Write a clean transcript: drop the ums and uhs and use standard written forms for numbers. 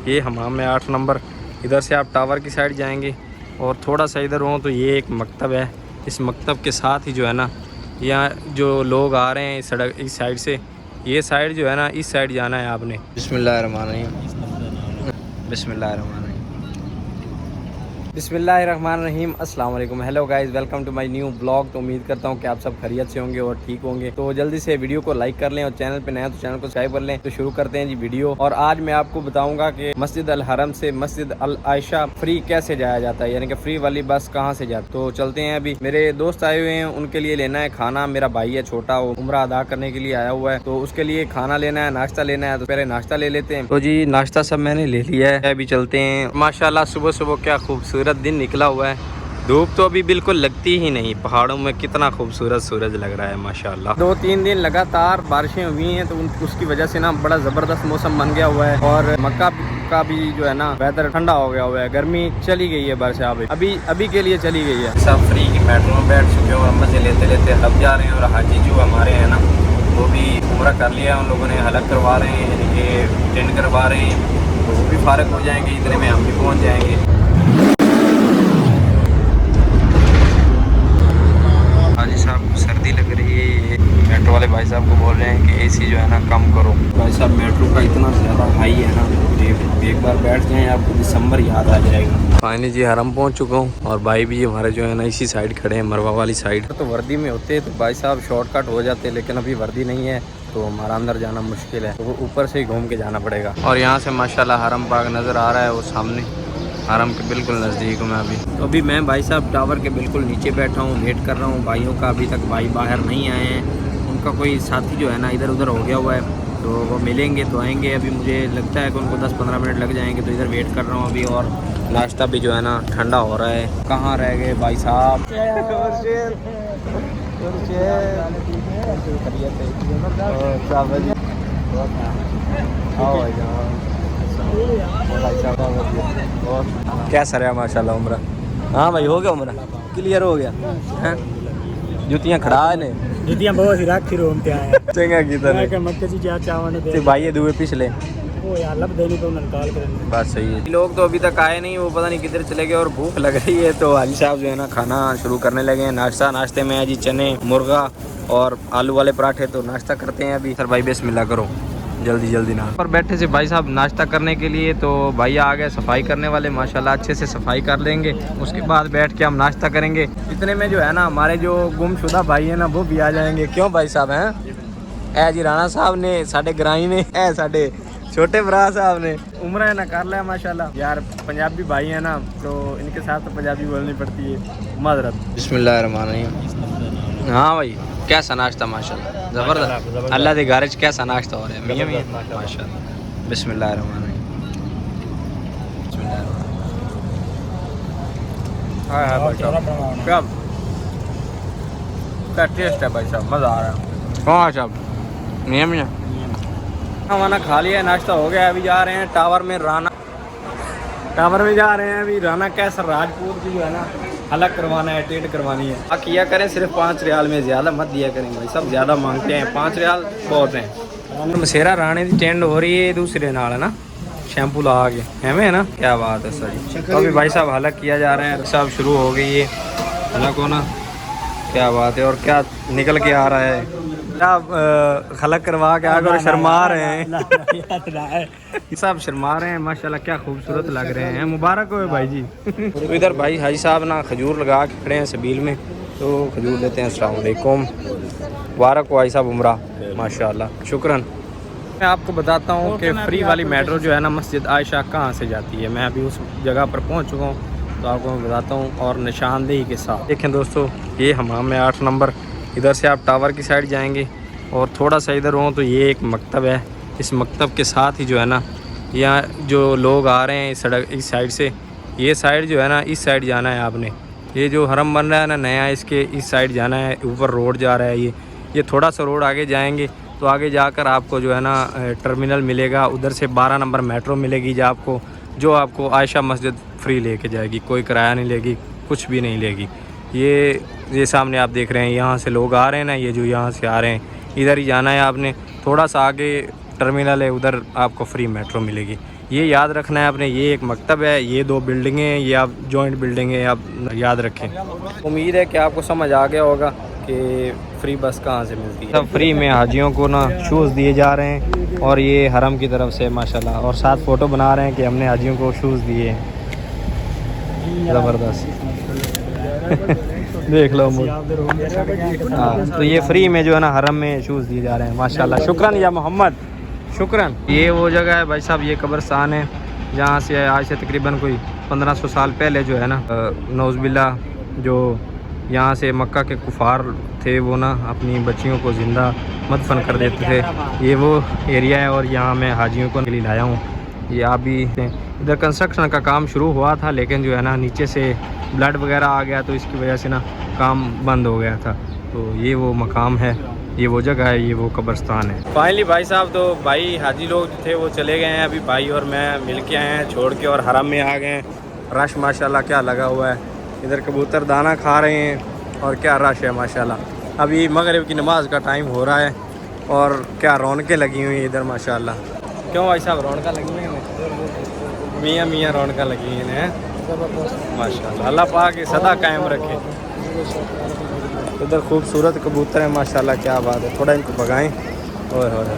ये हमाम है 8 नंबर। इधर से आप टावर की साइड जाएंगे और थोड़ा सा इधर हो तो ये एक मकतब है। इस मकतब के साथ ही जो है ना, यहाँ जो लोग आ रहे हैं इस सड़क इस साइड से, ये साइड जो है ना, इस साइड जाना है आपने। बिस्मिल्लाहिर्रहमानिर्रहीम। बिस्मिल्लाहिर्रहमानिर्रहीम। बिस्मिल्लाहिर्रहमानिर्रहीम। अस्सलाम वालेकुम। Hello guys, welcome to my new blog. तो उम्मीद करता हूँ कि आप सब खैरियत से होंगे और ठीक होंगे। तो जल्दी से वीडियो को लाइक कर लें और चैनल पे नया तो चैनल को सब्सक्राइब कर लें। तो शुरू करते हैं जी वीडियो। और आज मैं आपको बताऊंगा कि मस्जिद अल हरम से मस्जिद अल आयशा फ्री कैसे जाया जाता है, यानी कि फ्री वाली बस कहाँ से जाती है। तो चलते हैं। अभी मेरे दोस्त आए हुए हैं, उनके लिए लेना है खाना। मेरा भाई है छोटा, वो उम्रा अदा करने के लिए आया हुआ है, तो उसके लिए खाना लेना है, नाश्ता लेना है। तो पहले नाश्ता ले लेते हैं। तो जी नाश्ता सब मैंने ले लिया है, अभी चलते हैं। माशाल्लाह सुबह सुबह क्या खूबसूरत दिन निकला हुआ है। धूप तो अभी बिल्कुल लगती ही नहीं। पहाड़ों में कितना खूबसूरत सूरज लग रहा है माशाल्लाह। 2-3 दिन लगातार बारिशें हुई हैं, तो उसकी वजह से ना बड़ा ज़बरदस्त मौसम बन गया हुआ है। और मक्का का भी जो है ना वेदर ठंडा हो गया हुआ है। गर्मी चली गई है, बारिश अभी के लिए चली गई है। सब फ्री की मेट्रो में बैठ चुके हैं और मजे लेते लेते हलब जा रहे हैं। और हाजी जो हमारे हैं ना, वो भी उम्रा कर लिया उन लोगों ने, हलक करवा रहे हैं, यानी कि टेंड करवा रहे हैं। तो वो भी फारग हो जाएंगे, इतने में हम भी पहुँच जाएंगे। हाजी साहब सर्दी लग रही है, ये मेट्रो वाले भाई साहब को बोल रहे हैं कि एसी जो है ना कम करो। भाई साहब मेट्रो का इतना ज़्यादा हाई है ना, एक बार बैठ जाएं आपको दिसंबर याद आ जाएगा। फाइनली जी हरम पहुंच चुका हूँ और भाई भी हमारे जो है ना इसी साइड खड़े हैं, मरवा वाली साइड। तो वर्दी में होते तो भाई साहब शॉर्टकट हो जाते, लेकिन अभी वर्दी नहीं है तो हमारा अंदर जाना मुश्किल है, तो वो ऊपर से ही घूम के जाना पड़ेगा। और यहाँ से माशाल्लाह हरम पाक नज़र आ रहा है, वो सामने हरम के बिल्कुल नज़दीक हूँ मैं अभी। तो अभी मैं भाई साहब टावर के बिल्कुल नीचे बैठा हूँ, वेट कर रहा हूँ भाइयों का। अभी तक भाई बाहर नहीं आए हैं, उनका कोई साथी जो है ना इधर उधर हो गया हुआ है, तो वो मिलेंगे तो आएंगे। अभी मुझे लगता है कि उनको 10-15 मिनट लग जाएंगे, तो इधर वेट कर रहा हूँ अभी। और नाश्ता भी जो है ना ठंडा हो रहा है। कहाँ रह गए भाई साहब? कैसा रहा माशाल्लाह उम्रा? हाँ भाई हो गया, उम्रा क्लियर हो गया हैं? जुतियां खड़ा ने, जुतियां बहुत ही रख फिर घूमते आए चंगा की तरह मैं मक्के जी जा चावने दे ते भाई ये दुए पिछले वो यार लब देनी तो निकाल कर। बात सही है। लोग तो अभी तक आए नहीं, वो पता नहीं किधर चले गए और भूख लग रही है। तो हाजी साहब जो है ना खाना शुरू करने लगे हैं। नाश्ते में है जी चने, मुर्गा और आलू वाले पराठे। तो नाश्ता करते हैं अभी। सर भाई बिस्मिल्लाह करो, जल्दी ना। पर बैठे से भाई साहब नाश्ता करने के लिए, तो भैया आ गए सफाई करने वाले, माशाल्लाह अच्छे से सफाई कर लेंगे। उसके बाद बैठ के हम नाश्ता करेंगे। इतने में जो है ना हमारे जो गुमशुदा भाई है ना वो भी आ जाएंगे। क्यों भाई साहब हैं? ए जी राणा साहब ने, साढ़े ग्राई ने, ए साढ़े छोटे भरा साहब ने उम्र है ना कर लिया माशाल्लाह। यार पंजाबी भाई है ना, तो इनके साथ तो पंजाबी बोलनी पड़ती है, माजरत। बिस्मिल्लाहिर्रहमानिर्रहीम। हाँ भाई कैसा नाश्ता? माशाल्लाह ज़बरदस्त। अल्लाह के घर कैसा नाश्ता हो रहा है? मियां माशाल्लाह। बिस्मिल्लाहिर्रहमानिर्रहीम। क्या टेस्ट है भाई साहब, मज़ा आ रहा है। हाँ साहब मियां खाना खा लिया, नाश्ता हो गया। अभी जा रहे हैं टावर में, टावर में जा रहे हैं अभी। राना कैसर राजपूत की जो है ना हलक करवाना है, टेंड करवानी है। किया करें सिर्फ 5 रियाल में, ज़्यादा मत दिया करें भाई, सब ज़्यादा मांगते हैं। 5 रियाल बहुत हैं। मसेरा राणे की टेंड हो रही है दूसरे नाल है ना, शैम्पू लगा के एवं है ना, क्या बात है सर। तो अभी भाई साहब हलक किया जा रहे हैं, सब शुरू हो गई है हलक होना, क्या बात है। और क्या निकल के आ रहा है, क्या हलक करवा के आगे और शर्मा रहे हैं सब शर्मा रहे हैं माशाल्लाह, क्या खूबसूरत लग रहे हैं। मुबारक हो भाई जी। तो इधर भाई हाजी साहब ना खजूर लगा के खड़े हैं सबील में, तो खजूर लेते हैं। अस्सलाम वालेकुम, मुबारक हो भाई साहब उम्रा, माशाल्लाह शुक्रन। मैं आपको बताता हूँ कि फ्री वाली मेट्रो जो है ना मस्जिद आयशा कहाँ से जाती है। मैं अभी उस जगह पर पहुँच चुका हूँ, तो आपको मैं बताता हूँ और निशानदेही के साथ। देखें दोस्तों, ये हमाम है 8 नंबर। इधर से आप टावर की साइड जाएंगे और थोड़ा सा इधर हो तो ये एक मकतब है। इस मकतब के साथ ही जो है ना, यहाँ जो लोग आ रहे हैं इस सड़क इस साइड से, ये साइड जो है ना इस साइड जाना है आपने। ये जो हरम बन रहा है ना नया, इसके इस साइड जाना है। ऊपर रोड जा रहा है, ये थोड़ा सा रोड आगे जाएंगे तो आगे जाकर आपको जो है ना टर्मिनल मिलेगा। उधर से 12 नंबर मेट्रो मिलेगी जो आपको आयशा मस्जिद फ्री लेके जाएगी। कोई किराया नहीं लेगी, कुछ भी नहीं लेगी। ये सामने आप देख रहे हैं, यहाँ से लोग आ रहे हैं ना, ये जो यहाँ से आ रहे हैं, इधर ही जाना है आपने। थोड़ा सा आगे टर्मिनल है, उधर आपको फ्री मेट्रो मिलेगी। ये याद रखना है आपने, ये एक मकतब है, ये 2 बिल्डिंगें हैं, ये आप जॉइंट बिल्डिंगें आप याद रखें। उम्मीद है कि आपको समझ आ गया होगा कि फ्री बस कहाँ से मिलती है। सब फ्री में हाजियों को ना शूज़ दिए जा रहे हैं और ये हरम की तरफ से माशाल्लाह, और साथ फ़ोटो बना रहे हैं कि हमने हाजियों को शूज़ दिए हैं। ज़बरदस्त देख लो मुझे। हाँ, तो ये फ्री में जो है ना हरम में शूज़ दिए जा रहे हैं माशाल्लाह। शुक्रान या मोहम्मद, शुक्रान। ये वो जगह है भाई साहब, ये कब्रस्तान है जहाँ से आज से तकरीबन कोई 1500 साल पहले जो है ना नौज़बिल्ला जो यहाँ से मक्का के कुफार थे वो ना अपनी बच्चियों को ज़िंदा मदफन कर देते थे। ये वो एरिया है और यहाँ मैं हाजियों को लिए लाया हूँ। ये आप भी इधर कंस्ट्रक्शन का काम शुरू हुआ था, लेकिन जो है ना नीचे से ब्लड वगैरह आ गया तो इसकी वजह से ना काम बंद हो गया था। तो ये वो मकाम है, ये वो जगह है, ये वो कब्रस्तान है। फाइनली भाई साहब, तो भाई हाजी लोग जो थे वो चले गए हैं, अभी भाई और मैं मिल के आए हैं छोड़ के और हरम में आ गए हैं। रश माशाल्लाह क्या लगा हुआ है, इधर कबूतर दाना खा रहे हैं और क्या रश है माशाल्लाह। अभी मगरिब की नमाज का टाइम हो रहा है और क्या रौनकें लगी हुई हैं इधर माशाल्लाह। क्यों भाई साहब, रौनकें लगी हुई हैं? मियाँ मियाँ रौनकें लगी हुई हैं माशाल्लाह। अल्लाह पाक सदा कायम रखे। इधर खूबसूरत कबूतर है माशाल्लाह, क्या बात है। थोड़ा इनको भगाएं। ओए होए।